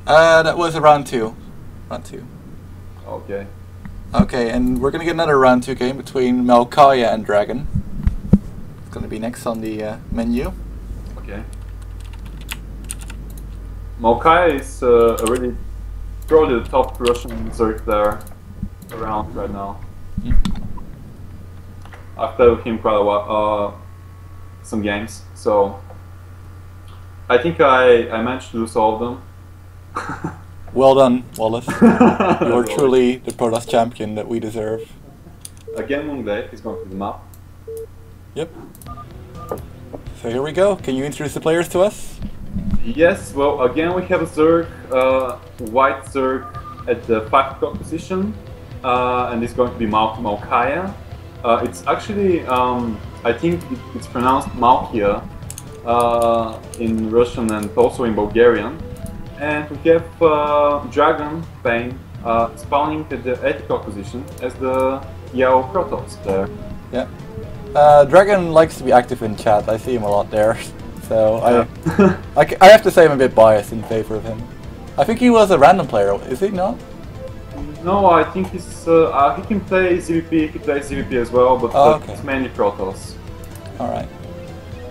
That was a round two. Round two. Okay. Okay, and we're gonna get another round two game between Malkiyah and DragOn. It's gonna be next on the menu. Okay. Malkiyah is a really probably the top Russian Zerg there around right now. I've played with him quite a while, some games, so I think I managed to lose all of them. Well done, Wallace. You are truly the Protoss champion that we deserve. Again, Monday, he's going to the map. Yep. So here we go. Can you introduce the players to us? Yes, well, again we have a Zerg, white Zerg at the 5 o'clock position, and it's going to be Malkiyah. It's actually, I think it's pronounced Malkiyah in Russian and also in Bulgarian. And we have DragOn Pain spawning at the 8 o'clock position as the yellow Protoss there. Yeah. DragOn likes to be active in chat. I see him a lot there. So Yeah. I have to say I'm a bit biased in favor of him. I think he was a random player, is he not? No, I think he can play ZVP, he plays ZVP as well, but okay. it's mainly Protoss. Alright.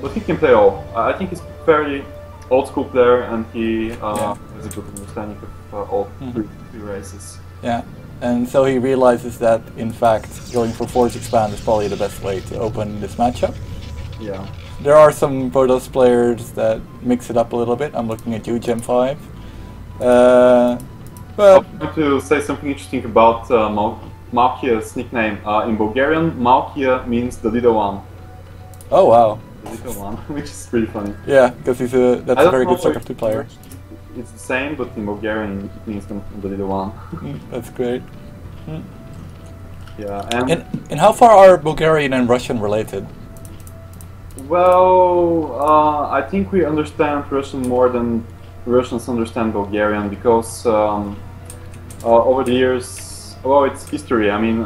But he can play all. I think he's a fairly old school player and he has a good understanding of all three races. Yeah, and so he realizes that in fact going for Force Expand is probably the best way to open this matchup. Yeah. There are some Protoss players that mix it up a little bit. I'm looking at you, Gem 5. But I want to say something interesting about Malkiyah's nickname. In Bulgarian, Malkiyah means the little one. oh wow. The little one, which is pretty funny. Yeah, because that's a very good StarCraft 2 player. It's the same, but in Bulgarian it means the little one. That's great. Yeah, and how far are Bulgarian and Russian related? Well, I think we understand Russian more than Russians understand Bulgarian because over the years, well, it's history. I mean,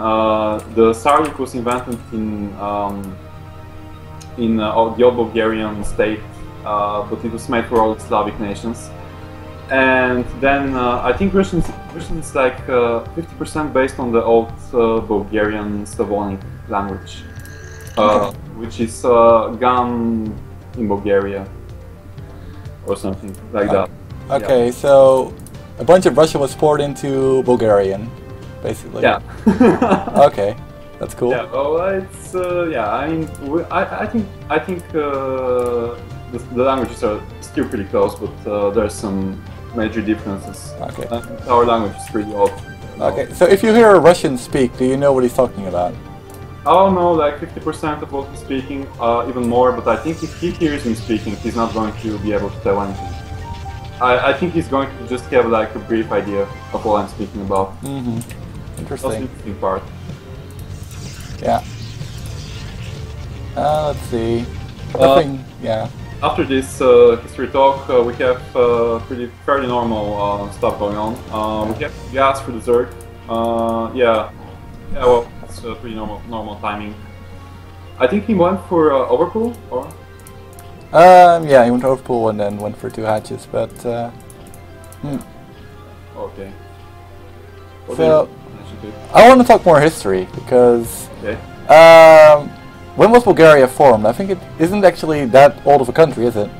the Sarlik was invented in the old Bulgarian state, but it was made for all Slavic nations. And then I think Russian is like 50% based on the old Bulgarian Slavonic language, Okay. which is gone in Bulgaria or something like that. Okay, so a bunch of Russian was poured into Bulgarian, basically. Yeah. Okay, that's cool. Yeah. Well, it's yeah. I mean, I think the languages are still pretty close, but there's some major differences. Okay. Our language is pretty old. Okay, so if you hear a Russian speak, do you know what he's talking about? Oh no, like 50% of what he's speaking, even more. But I think if he hears me speaking, he's not going to be able to tell anything. I think he's going to just have like a brief idea of what I'm speaking about. Mm-hmm. That's the Interesting. interesting part. Yeah. Let's see. Nothing. Yeah. After this history talk, we have fairly normal stuff going on. We have gas for the Zerg. Yeah, well, it's pretty normal timing. I think he went for overpool, or? Yeah, he went to overpool and then went for 2 hatches, but Okay. So I want to talk more history because Okay. when was Bulgaria formed? I think it isn't actually that old of a country, is it?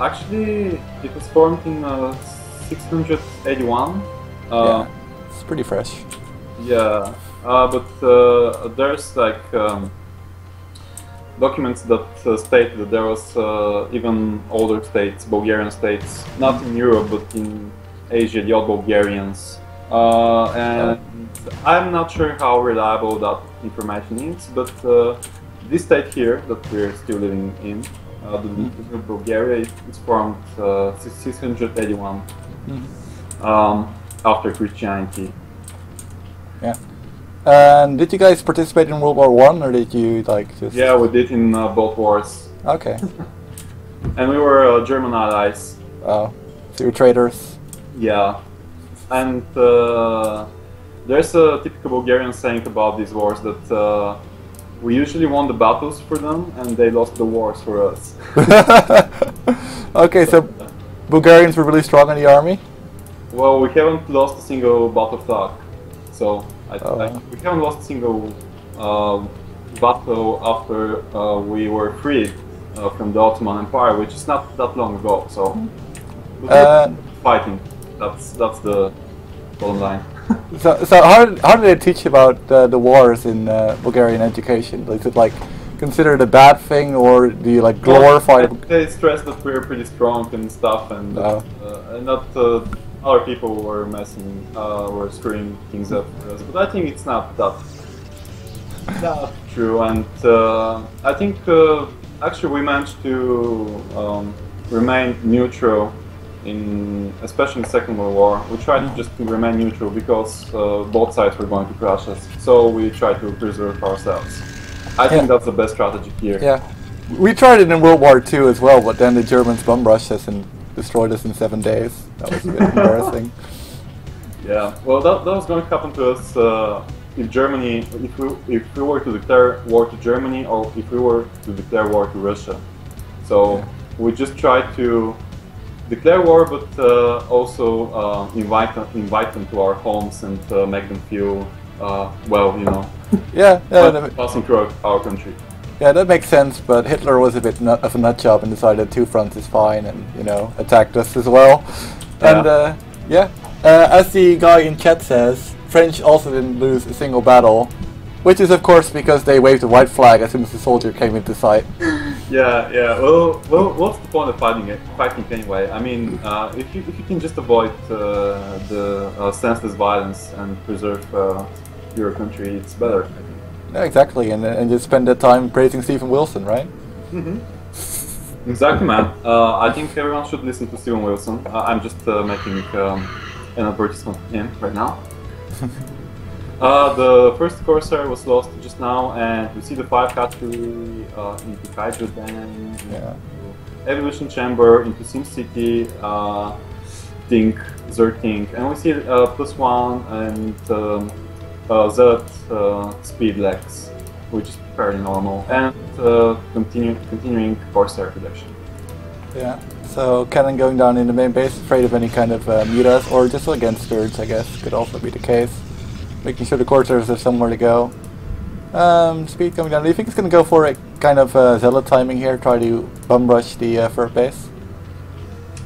Actually, it was formed in 681. Yeah, it's pretty fresh. Yeah, but there's like documents that state that there was even older states, Bulgarian states, not in Europe but in Asia, the old Bulgarians. And I'm not sure how reliable that information is, but this state here that we're still living in, the Bulgaria, it's formed 681 after Christianity. Yeah. And did you guys participate in World War I, or did you like just? Yeah, we did in both wars. Okay. And we were German allies. Oh, so you're traitors. Yeah. And there's a typical Bulgarian saying about these wars that we usually won the battles for them and they lost the wars for us. Okay, so Bulgarians were really strong in the army? Well, we haven't lost a single battle flag, so we haven't lost a single battle after we were freed from the Ottoman Empire, which is not that long ago. So fighting, that's the bottom line. So how do they teach about the wars in Bulgarian education? Is it like considered a bad thing, or do you like glorify? They stress that we're pretty strong and stuff, and not other people were were screwing things up for us. But I think it's not that true, and I think actually we managed to remain neutral especially in the Second World War. We tried just to remain neutral because both sides were going to crush us, so we tried to preserve ourselves. I think that's the best strategy here. Yeah, we tried it in World War II as well, but then the Germans bomb rushed us and destroyed us in 7 days. That was a bit embarrassing. Yeah, well, that was going to happen to us if Germany, if we were to declare war to Germany, or if we were to declare war to Russia. So we just tried to declare war, but also invite them to our homes and make them feel well, you know. Passing through our country. Yeah, that makes sense. But Hitler was a bit of a nut job and decided 2 fronts is fine, and attacked us as well. And as the guy in chat says, French also didn't lose a single battle, which is of course because they waved a white flag as soon as the soldier came into sight. Yeah. Well, what's the point of fighting anyway? I mean, if you can just avoid the senseless violence and preserve your country, it's better, I think. Yeah, exactly, and just spend that time praising Stephen Wilson, right? Exactly, man. I think everyone should listen to Stephen Wilson. I'm just making an advertisement for him right now. The first Corsair was lost just now, and we see the 5 category into Kaiju Den, Evolution Chamber, into SimCity, Think, Zertink, and we see +1 and Z speed legs, which is fairly normal, and continuing Corsair production. Yeah, so Cannon going down in the main base, afraid of any kind of mutas, or just against Scourge, I guess, could also be the case. Making sure the Corsairs have somewhere to go. Speed coming down. Do you think it's going to go for a kind of zealot timing here, try to bum rush the third base?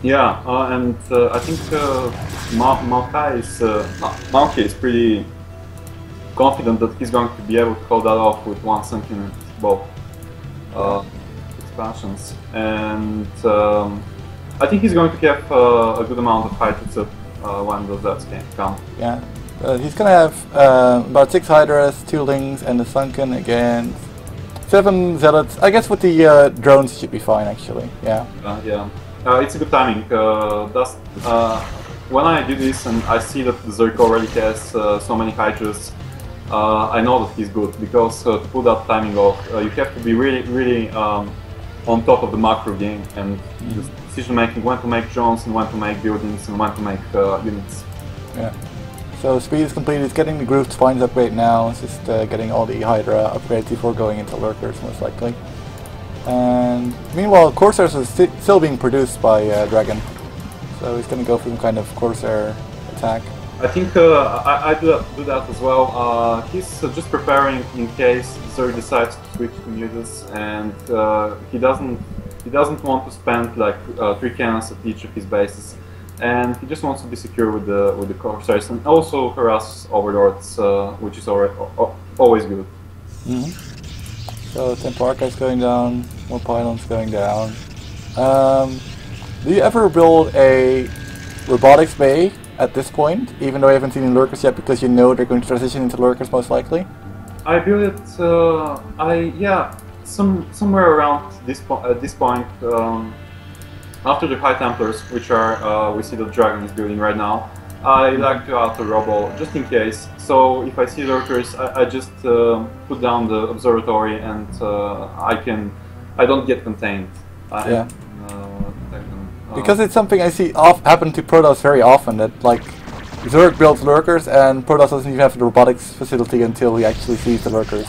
Yeah, and I think Malkiyah is pretty confident that he's going to be able to hold that off with 1 sunken in both expansions. And I think he's going to have a good amount of Hydras up when those Zeds can come. Yeah. He's going to have about 6 Hydras, 2 Lings, and a Sunken against 7 Zealots. I guess with the drones should be fine, actually. Yeah. It's a good timing. When I do this and I see that the Zerg already has so many Hydras, I know that he's good, because to pull that timing off, you have to be really on top of the macro game and just decision making, when to make drones and when to make buildings and when to make units. Yeah. So speed is complete. It's getting the Groove Spines upgrade now. It's just getting all the Hydra upgrades before going into Lurkers, most likely. And meanwhile, Corsairs are still being produced by DragOn. So he's going to go for some kind of Corsair attack. I think I do that as well. He's just preparing in case Zerg decides to switch to mutas, and he doesn't want to spend like 3 cannons at each of his bases. And he just wants to be secure with the Corsairs and also harass Overlords, which is always good. So Tempo Archives going down, more pylons going down. Do you ever build a robotics bay at this point, even though you haven't seen any Lurkers yet, because you know they're going to transition into Lurkers most likely? I built it. Somewhere around this point. After the High Templars, which are we see that DragOn is building right now, I like to add a Robo just in case. So if I see Lurkers, I just put down the observatory, and I don't get contained. Because it's something I see happen to Protoss very often, that like Zerg builds Lurkers and Protoss doesn't even have the robotics facility until he actually sees the Lurkers.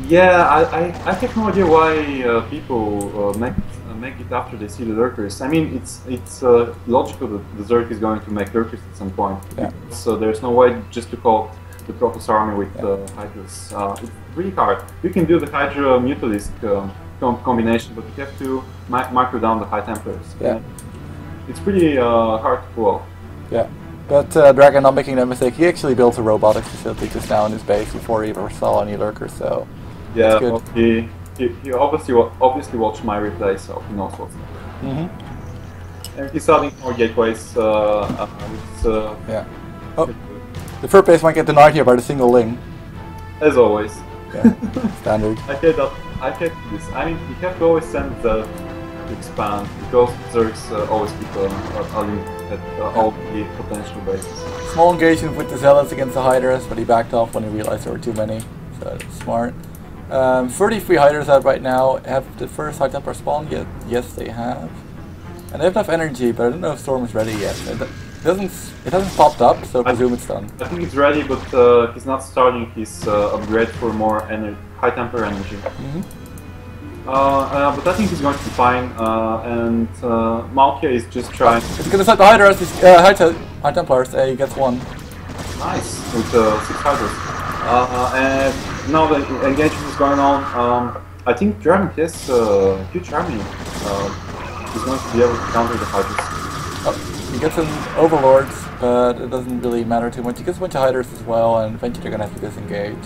Yeah, I have no idea why people make it after they see the lurkers. I mean, it's logical that the Zerg is going to make lurkers at some point. Yeah. So there's no way just to call the Protoss army with Hydras. It's really hard. You can do the Hydra Mutalisk combination, but you have to micro down the High Templars. Yeah. It's pretty hard to pull off. Yeah. But DragOn, not making that mistake, he actually built a robotics facility just now in his base before he ever saw any lurkers, so yeah, well, he obviously watched my replay, so he knows what's up. And he's adding more gateways. Yeah. Oh, the third base might get denied here by the single ling. As always. Yeah, standard. I hate that. I hate this. I mean, you have to always send the to expand because Zergs always keep a link at all the potential bases. Small engagement with the Zealots against the Hydras, but he backed off when he realized there were too many, so that's smart. 33 Hydras out right now. Have the first High Templar spawned yet? Yes, they have. And they have enough energy, but I don't know if Storm is ready yet. It hasn't popped up, so I presume it's done. I think it's ready, but he's not starting his upgrade for more High Templar energy. But I think he's going to be fine, and Malkiyah is just trying. He's going to set the Hydra as his High Templars. He gets one. Nice, with 6 Hydras. And now the engagement is going on. I think DragOn has a huge army. He's going to be able to counter the Hydras. He gets some Overlords, but it doesn't really matter too much. He gets a bunch of Hydras as well, and eventually they're going to have to disengage.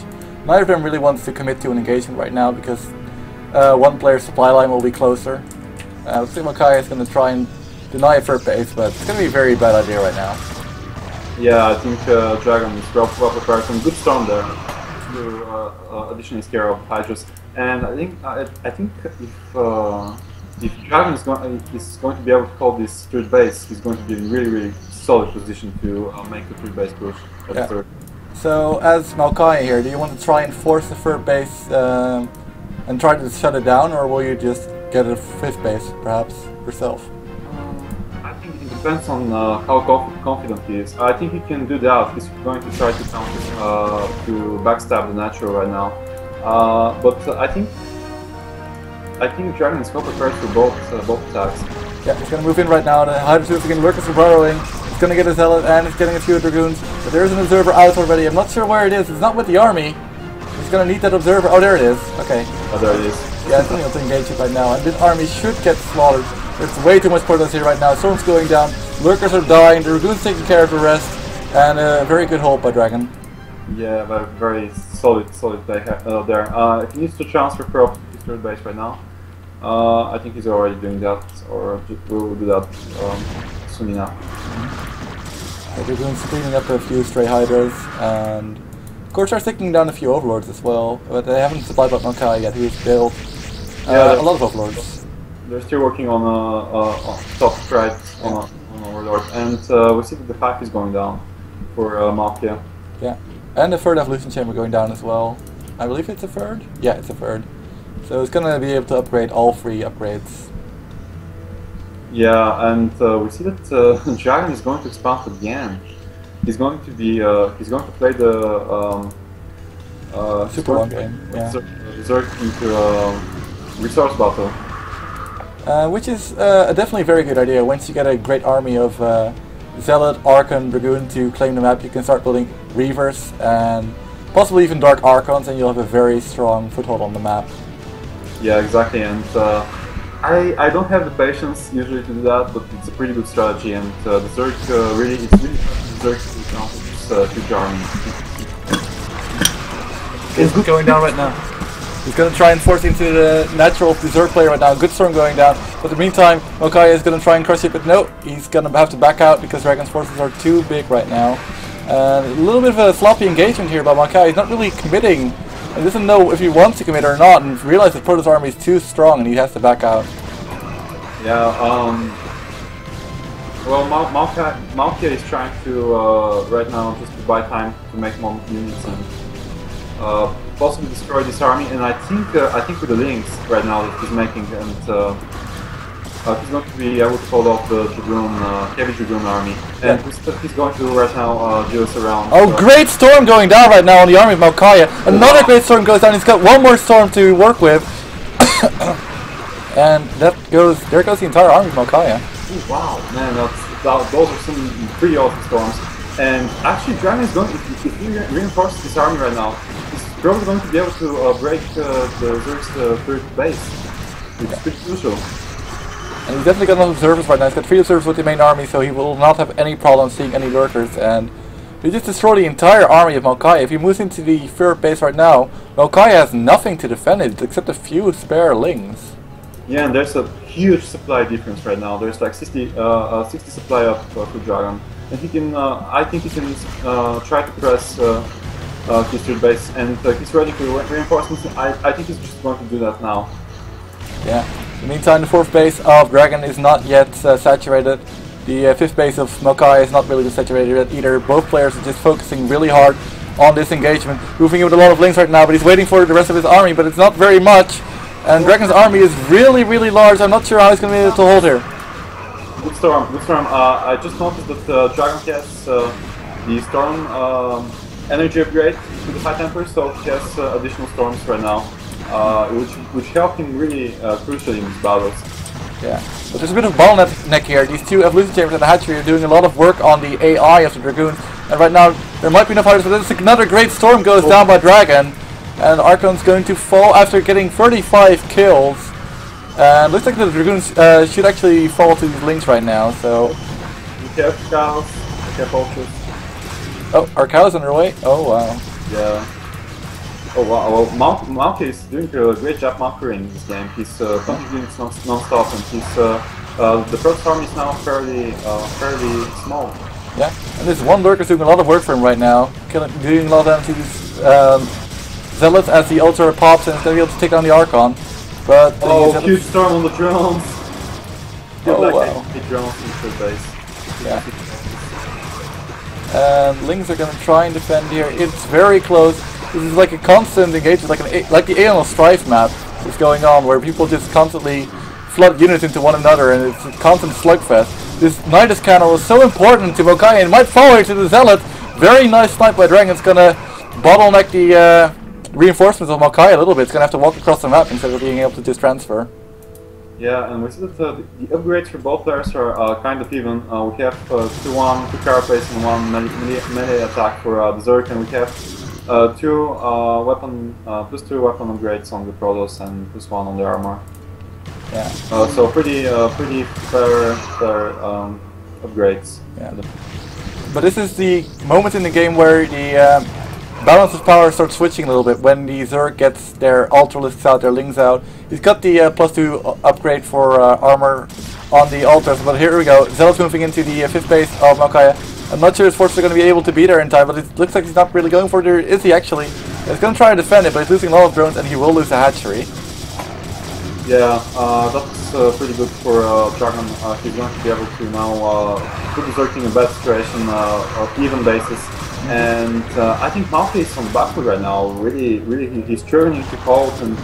Neither of them really wants to commit to an engagement right now because one player's supply line will be closer. Looks like Malkiyah is going to try and deny a third base, but it's going to be a very bad idea right now. Yeah, I think DragOn is well prepared and good storm there to additionally scare off Hydras. And I think if DragOn is going to be able to hold this third base, he's going to be in really solid position to make the third base push at the third. So as Malkiyah here, do you want to try and force the third base and try to shut it down, or will you just get a fifth base, perhaps, yourself? I think it depends on how confident he is. I think he can do that. He's going to try to counter, to backstab the natural right now. But I think DragOn is well prepared for both attacks. Yeah, he's going to move in right now. The Hydras is again lurkers for burrowing. He's going to get a Zealot and he's getting a few Dragoons. But there's an Observer out already. I'm not sure where it is. It's not with the army. He's going to need that Observer. Oh, there it is. Okay. Oh, there it is. Yeah, it's only able to engage it right now. And this army should get slaughtered. There's way too much Protoss here right now. Storm's going down. Lurkers are dying. The Dragoons taking care of the rest. And a very good hold by DragOn. Yeah, very solid play there. He needs to transfer for his third base right now. I think he's already doing that, or will do that soon enough. The Dragoons cleaning up a few stray Hydras, and of course they're taking down a few Overlords as well, but they haven't supplied up Malkiyah yet. He's built a lot of Overlords. They're still working on top right on Overlord, and we see that the 5 is going down for Malkiyah. Yeah, and the third evolution chamber going down as well. I believe it's a third? Yeah, it's a third. So it's going to be able to upgrade all 3 upgrades. Yeah, and we see that DragOn is going to expand again. He's going to be he's going to play the super long game. Yeah. Zerg into resource battle. Which is definitely a very good idea. Once you get a great army of Zealot, Archon, Dragoon to claim the map, you can start building Reavers and possibly even Dark Archons, and you'll have a very strong foothold on the map. Yeah, exactly, and I don't have the patience usually to do that, but it's a pretty good strategy, and the Zerg it's really Zerg to counter this huge army. He's going down right now. He's going to try and force into the natural of the Zerg player right now. Good storm going down, but in the meantime, Malkiyah is going to try and crush it, but no, he's going to have to back out because DragOn's forces are too big right now. A little bit of a sloppy engagement here by Malkiyah. He's not really committing. He doesn't know if he wants to commit or not, and realizes the Protoss army is too strong and he has to back out. Yeah, well, Malkiyah is trying to, right now, just to buy time to make more units and possibly destroy this army, and I think with the links right now that he's making, and he's going to be able to hold off the Dragoon, heavy Dragoon army, and he's going to right now do us around. Oh, great storm going down right now on the army of Malkiyah. Another great storm goes down. He's got one more storm to work with. And there goes the entire army of Malkiyah. Ooh, wow, man, those are some pretty awesome storms. And actually, DragOn is going, if he reinforces this army right now, he's probably going to be able to break the Zerg's third base, which is pretty crucial. And he's definitely got enough observers right now. He's got 3 observers with the main army, so he will not have any problem seeing any lurkers. And he just destroyed the entire army of Malkiyah. If he moves into the third base right now, Malkiyah has nothing to defend it except a few spare lings. Yeah, and there's a huge supply difference right now. There's like 60 supply up for DragOn. And he can, I think he can try to press his third base, and he's ready for reinforcements. I think he's just going to do that now. Yeah. In the meantime, the 4th base of DragOn is not yet saturated. The 5th base of Malkiyah is not really saturated yet either. Both players are just focusing really hard on this engagement. Moving in with a lot of links right now, but he's waiting for the rest of his army, but it's not very much. And DragOn's army is really, really large. I'm not sure how he's going to be able to hold here. Good storm, good storm. I just noticed that DragOn has the storm energy upgrade to the high temper, so he has additional storms right now, which help him really crucially in his battles. Yeah, but there's a bit of bottleneck here. These 2 evolution chambers and the hatchery are doing a lot of work on the AI of the Dragoons, and right now there might be enough fighters, but then another great storm goes down by DragOn, and Archon's going to fall after getting 35 kills. And looks like the Dragoons should actually fall to these links right now, so... We have cows, we have vultures. Oh, our cows on their way? Oh wow. Yeah. Oh wow, well, Malkiyah is doing a great job conquering this game. He's contributing non-stop, and he's, the first army is now fairly small. Yeah, and there's one lurker doing a lot of work for him right now, doing a lot of damage to these zealots as the ultra pops, and he's going to be able to take down the Archon. But huge storm on the drones! Oh wow. 8 drones into the base. Yeah. And Lings are going to try and defend here. It's very close. This is like a constant engagement, like the ANL Strife map is going on, where people just constantly flood units into one another, and it's a constant slugfest. This Nidus cannon was so important to Malkiyah, and might fall here to the Zealot. Very nice snipe by DragOn. It's going to bottleneck the reinforcements of Malkiyah a little bit. It's going to have to walk across the map instead of being able to just transfer. Yeah, and we see that the upgrades for both players are kind of even. We have 2-1 carapace and 1 melee attack for the Zerg, and we have +2 weapon upgrades on the Protoss and +1 on the armor. Yeah. So pretty fair upgrades. Yeah. But this is the moment in the game where the balance of power starts switching a little bit when the Zerg gets their Ultralisks out, their Lings out. He's got the +2 upgrade for armor on the altars, but here we go. Zealot's moving into the 5th base of Malkiyah. I'm not sure his forces are going to be able to be there in time, but it looks like he's not really going for it. Is he actually? He's going to try and defend it, but he's losing a lot of drones, and he will lose the hatchery. Yeah, that's pretty good for DragOn. He's going to be able to now put the Zerg in a bad situation of even basis. And I think Malkiyah is on the back foot right now. Really, he's turning to cold, and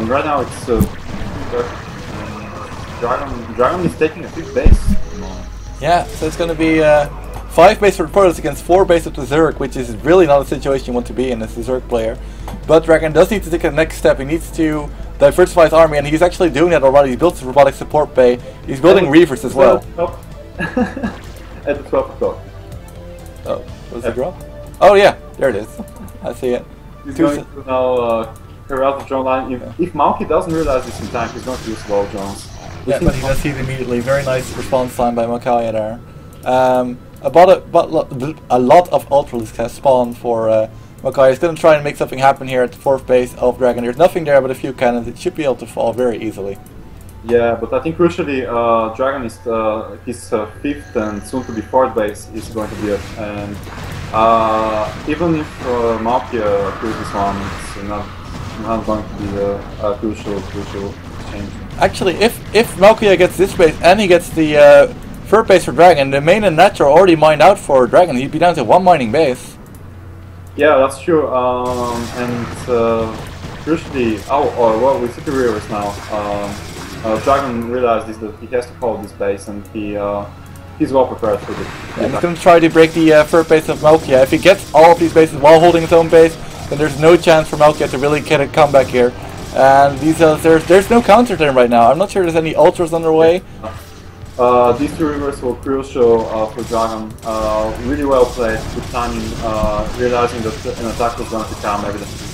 right now it's DragOn is taking a 5th base. Yeah, so it's going to be 5 base for the Protoss against 4 base of the Zerg, which is really not a situation you want to be in as a Zerg player. But DragOn does need to take the next step. He needs to diversify his army, and he's actually doing that already. He's built his robotic support bay. He's building Reavers as well. At the 12 o'clock. Oh, what's the drop? Oh yeah, there it is. I see it. He's going to now harass the drone line. If Malkiyah doesn't realize this in time, he's going to use wall drones. Yeah, but he does see it immediately. Very nice response time by Malkiyah there. A lot of Ultralisks has spawned for Malkiyah. He's going to try and make something happen here at the 4th base of DragOn. There's nothing there but a few cannons. It should be able to fall very easily. Yeah, but I think crucially, DragOn is his 5th and soon to be 4th base is going to be up. And even if Malkiyah kills this one, it's not going to be a crucial change. Actually, if Malkiyah gets this base and he gets the 3rd base for DragOn, the main and natural already mined out for DragOn. He'd be down to 1 mining base. Yeah, that's true. And crucially, well, with City Reavers now, DragOn realizes that he has to hold this base, and he's well prepared for it. Yeah, he's going to try to break the 3rd base of Malkiyah. If he gets all of these bases while holding his own base, then there's no chance for Malkiyah to really get a comeback here. And there's no counter turn right now. I'm not sure there's any ultras underway. These two rivers were crucial for DragOn. Really well played, good timing, realizing that an attack was going to come evidently.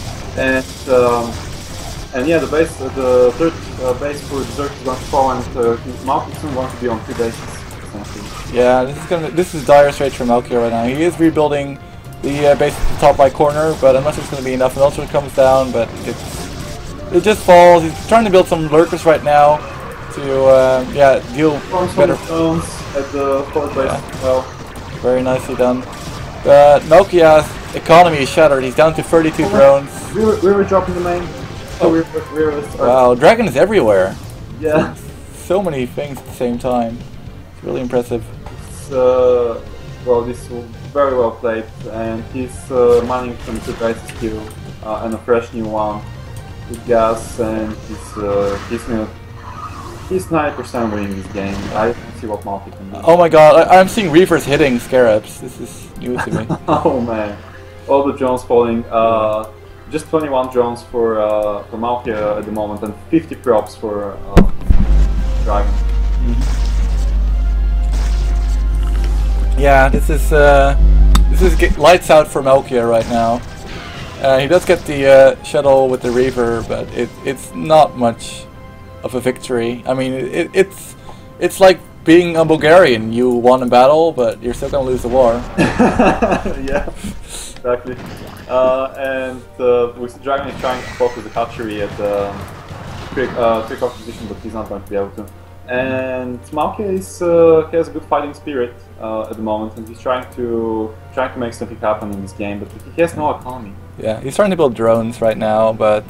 And yeah, the third base for Zerk is going to fall, and Malkiyah is going to be on 3 bases. Yeah, this is dire straits for Malkiyah right now. He is rebuilding the base at the top right corner, but I'm not sure it's going to be enough. An ultra comes down, but it just falls. He's trying to build some lurkers right now to deal better. At the forward base as well. Very nicely done. But Malkiyah's economy is shattered. He's down to 32 drones. We were dropping the main. Wow, DragOn is everywhere. Yeah. So many things at the same time. It's really impressive. Well, this is very well played, and he's mining from 2 bases still, and a fresh new one with gas, and he's 90% winning this game. I don't see what Malkiyah can do. Oh my god, I'm seeing Reavers hitting Scarabs. This is new to me. Oh man, all the drones falling. Just 21 drones for Malkiyah at the moment, and 50 props for DragOn. Yeah, this is lights out for Malkiyah right now. He does get the shuttle with the Reaver, but it's not much of a victory. I mean, it's like being a Bulgarian. You won a battle, but you're still gonna lose the war. Yeah, exactly. And DragOn is trying to focus the hatchery at the trick-off position, but he's not going to be able to. And Malkiyah has a good fighting spirit at the moment, and he's trying to make something happen in this game, but he has no economy. Yeah, he's trying to build drones right now, but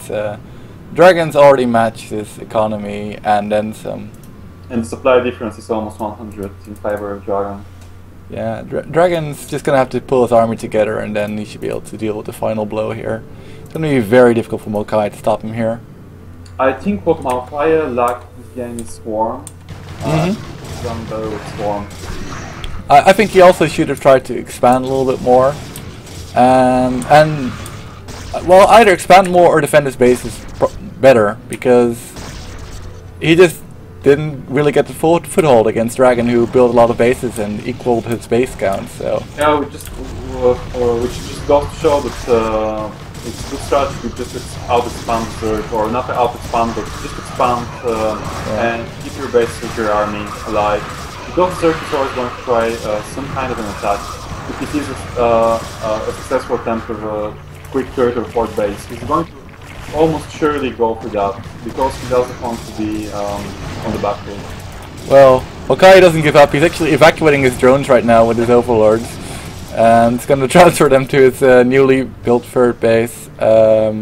DragOn's already matched his economy and then some. And the supply difference is almost 100 in favor of DragOn. Yeah, DragOn's just gonna have to pull his army together, and then he should be able to deal with the final blow here. It's gonna be very difficult for Malkiyah to stop him here. I think what Malkiyah lacked this game is Swarm. Done better with Swarm. I think he also should have tried to expand a little bit more, and well, either expand more or defend his bases better, because he just didn't really get the full foothold against DragOn, who built a lot of bases and equaled his base count. So yeah, which just goes to show that it's a good strategy to just out-expand or not out-expand, but just expand and keep your base with your army alive. Because Zerk is always going to try some kind of an attack. If he sees a successful attempt of a quick third or fourth base, he's going to almost surely go for that, because he doesn't want to be on the back foot. Well, Malkiyah doesn't give up. He's actually evacuating his drones right now with his overlords, and he's going to transfer them to his newly built third base. Yeah,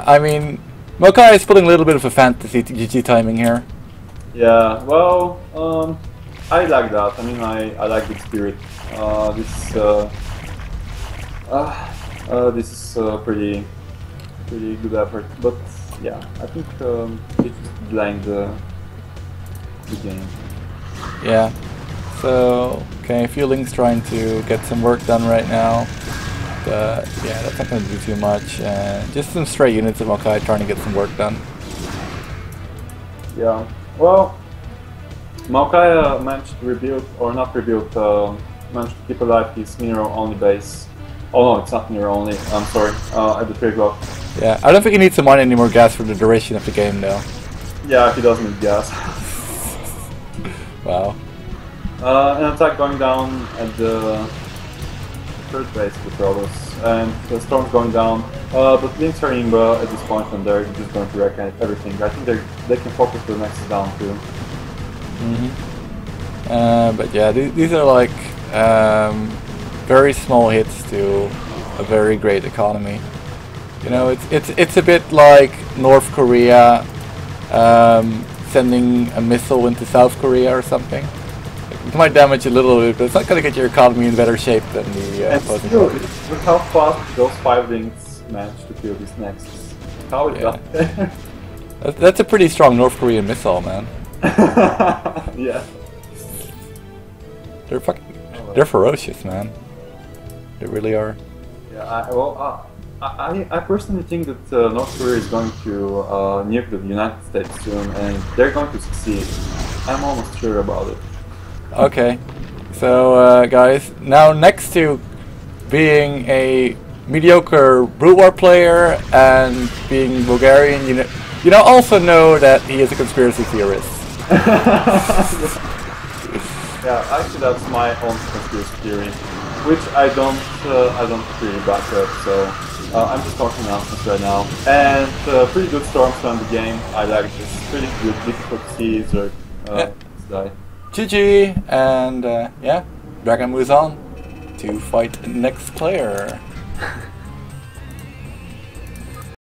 I mean, Malkiyah is putting a little bit of a fantasy GG timing here. Yeah, well, I like that. I mean, I like the spirit. This is pretty good effort, but yeah, I think it blanked the game. Yeah. So okay, Fueling's trying to get some work done right now, but yeah, that's not going to do too much. Just some stray units of Malkiyah trying to get some work done. Yeah. Well, Malkiyah managed to rebuild, or not rebuild, managed to keep alive his mineral-only base. Oh no, it's not mineral-only, I'm sorry, at the trade block. Yeah, I don't think he needs to mine any more gas for the duration of the game though. Yeah, he doesn't need gas. Wow. An attack going down at the third base of the Protoss, and the Storm's going down, but Lynx are Imba at this point, and they're just going to wreck everything. I think they can focus the Nexus down too. But yeah, these are like very small hits to a very great economy. You know, it's a bit like North Korea sending a missile into South Korea or something. It might damage a little bit, but it's not going to get your economy in better shape than the opposing party. Look how fast those 5 links managed to kill these Nexus. How is that? That's a pretty strong North Korean missile, man. Yeah. They're ferocious, man. They really are. Yeah, I personally think that North Korea is going to nuke the United States soon, and they're going to succeed. I'm almost sure about it. Okay, so guys, now next to being a mediocre Brood War player and being Bulgarian, you also know that he is a conspiracy theorist. Yeah, actually that's my own conspiracy theory, which I don't really back up. So I'm just talking nonsense right now. And pretty good Storm in the game. I like this. Pretty good, difficult to see. So die. GG, and yeah, DragOn moves on to fight the next player.